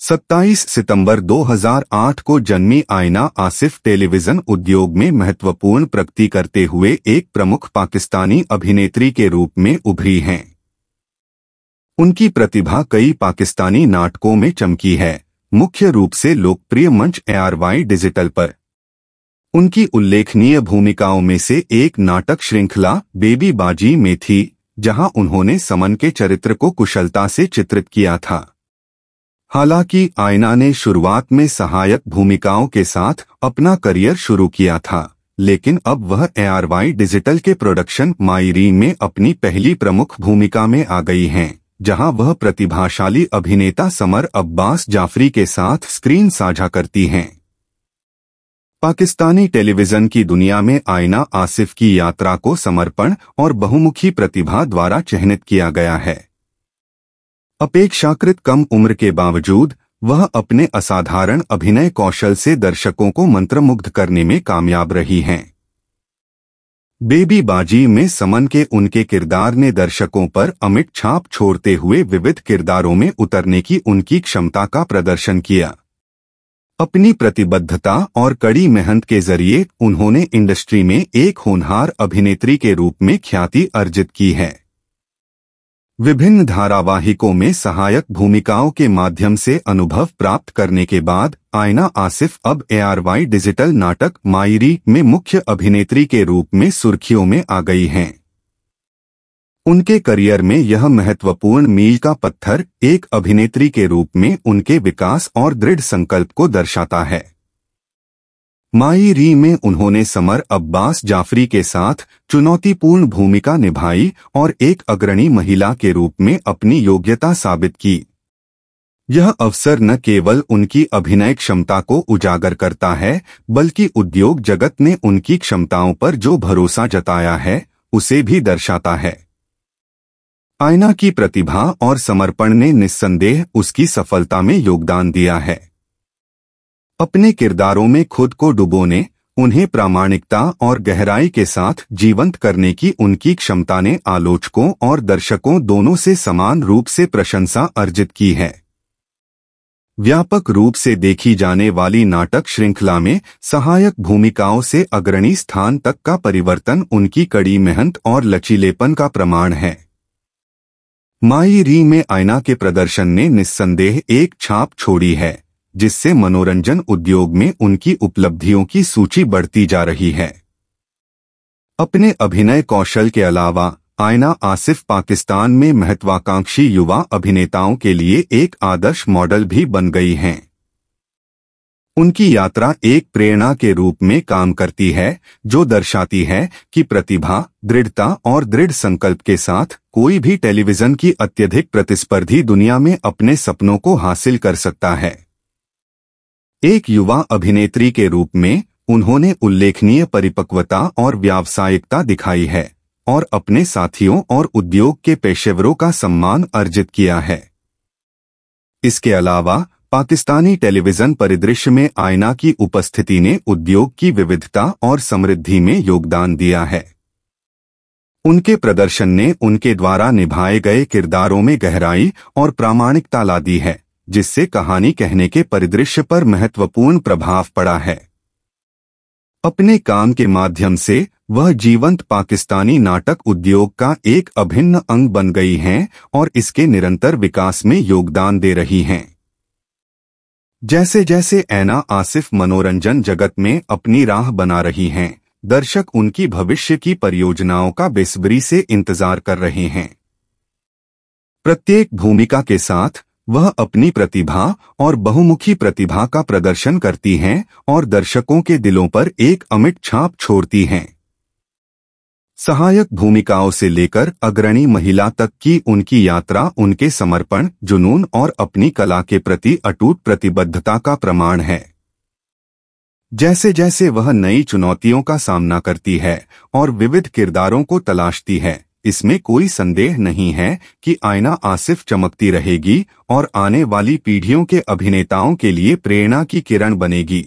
27 सितंबर 2008 को जन्मी आयना आसिफ टेलीविजन उद्योग में महत्वपूर्ण प्रगति करते हुए एक प्रमुख पाकिस्तानी अभिनेत्री के रूप में उभरी हैं। उनकी प्रतिभा कई पाकिस्तानी नाटकों में चमकी है, मुख्य रूप से लोकप्रिय मंच ARY डिजिटल पर। उनकी उल्लेखनीय भूमिकाओं में से एक नाटक श्रृंखला बेबी बाजी में थी, जहां उन्होंने समन के चरित्र को कुशलता से चित्रित किया था। हालांकि आयना ने शुरुआत में सहायक भूमिकाओं के साथ अपना करियर शुरू किया था, लेकिन अब वह ARY डिजिटल के प्रोडक्शन मायरी में अपनी पहली प्रमुख भूमिका में आ गई हैं, जहां वह प्रतिभाशाली अभिनेता समर अब्बास जाफरी के साथ स्क्रीन साझा करती हैं। पाकिस्तानी टेलीविजन की दुनिया में आयना आसिफ की यात्रा को समर्पण और बहुमुखी प्रतिभा द्वारा चिह्नित किया गया है। अपेक्षाकृत कम उम्र के बावजूद वह अपने असाधारण अभिनय कौशल से दर्शकों को मंत्रमुग्ध करने में कामयाब रही हैं। बेबी बाजी में समन के उनके किरदार ने दर्शकों पर अमिट छाप छोड़ते हुए विविध किरदारों में उतरने की उनकी क्षमता का प्रदर्शन किया। अपनी प्रतिबद्धता और कड़ी मेहनत के जरिए उन्होंने इंडस्ट्री में एक होनहार अभिनेत्री के रूप में ख्याति अर्जित की है। विभिन्न धारावाहिकों में सहायक भूमिकाओं के माध्यम से अनुभव प्राप्त करने के बाद आयना आसिफ अब ARY डिजिटल नाटक मायरी में मुख्य अभिनेत्री के रूप में सुर्खियों में आ गई हैं। उनके करियर में यह महत्वपूर्ण मील का पत्थर एक अभिनेत्री के रूप में उनके विकास और दृढ़ संकल्प को दर्शाता है। मायरी में उन्होंने समर अब्बास जाफरी के साथ चुनौतीपूर्ण भूमिका निभाई और एक अग्रणी महिला के रूप में अपनी योग्यता साबित की। यह अवसर न केवल उनकी अभिनय क्षमता को उजागर करता है, बल्कि उद्योग जगत ने उनकी क्षमताओं पर जो भरोसा जताया है, उसे भी दर्शाता है। आयना की प्रतिभा और समर्पण ने निस्संदेह उसकी सफलता में योगदान दिया है। अपने किरदारों में खुद को डुबोने, उन्हें प्रामाणिकता और गहराई के साथ जीवंत करने की उनकी क्षमता ने आलोचकों और दर्शकों दोनों से समान रूप से प्रशंसा अर्जित की है। व्यापक रूप से देखी जाने वाली नाटक श्रृंखला में सहायक भूमिकाओं से अग्रणी स्थान तक का परिवर्तन उनकी कड़ी मेहनत और लचीलेपन का प्रमाण है। मायरी में आयना के प्रदर्शन ने निस्संदेह एक छाप छोड़ी है, जिससे मनोरंजन उद्योग में उनकी उपलब्धियों की सूची बढ़ती जा रही है। अपने अभिनय कौशल के अलावा आयना आसिफ पाकिस्तान में महत्वाकांक्षी युवा अभिनेताओं के लिए एक आदर्श मॉडल भी बन गई हैं। उनकी यात्रा एक प्रेरणा के रूप में काम करती है, जो दर्शाती है कि प्रतिभा, दृढ़ता और दृढ़ संकल्प के साथ कोई भी टेलीविजन की अत्यधिक प्रतिस्पर्धी दुनिया में अपने सपनों को हासिल कर सकता है। एक युवा अभिनेत्री के रूप में उन्होंने उल्लेखनीय परिपक्वता और व्यावसायिकता दिखाई है और अपने साथियों और उद्योग के पेशेवरों का सम्मान अर्जित किया है। इसके अलावा पाकिस्तानी टेलीविजन परिदृश्य में आयना की उपस्थिति ने उद्योग की विविधता और समृद्धि में योगदान दिया है। उनके प्रदर्शन ने उनके द्वारा निभाए गए किरदारों में गहराई और प्रामाणिकता ला दी है, जिससे कहानी कहने के परिदृश्य पर महत्वपूर्ण प्रभाव पड़ा है। अपने काम के माध्यम से वह जीवंत पाकिस्तानी नाटक उद्योग का एक अभिन्न अंग बन गई हैं और इसके निरंतर विकास में योगदान दे रही हैं। जैसे जैसे आयना आसिफ मनोरंजन जगत में अपनी राह बना रही हैं, दर्शक उनकी भविष्य की परियोजनाओं का बेसब्री से इंतजार कर रहे हैं। प्रत्येक भूमिका के साथ वह अपनी प्रतिभा और बहुमुखी प्रतिभा का प्रदर्शन करती हैं और दर्शकों के दिलों पर एक अमिट छाप छोड़ती हैं। सहायक भूमिकाओं से लेकर अग्रणी महिला तक की उनकी यात्रा उनके समर्पण, जुनून और अपनी कला के प्रति अटूट प्रतिबद्धता का प्रमाण है। जैसे जैसे वह नई चुनौतियों का सामना करती है और विविध किरदारों को तलाशती है, इसमें कोई संदेह नहीं है कि आयना आसिफ चमकती रहेगी और आने वाली पीढ़ियों के अभिनेताओं के लिए प्रेरणा की किरण बनेगी।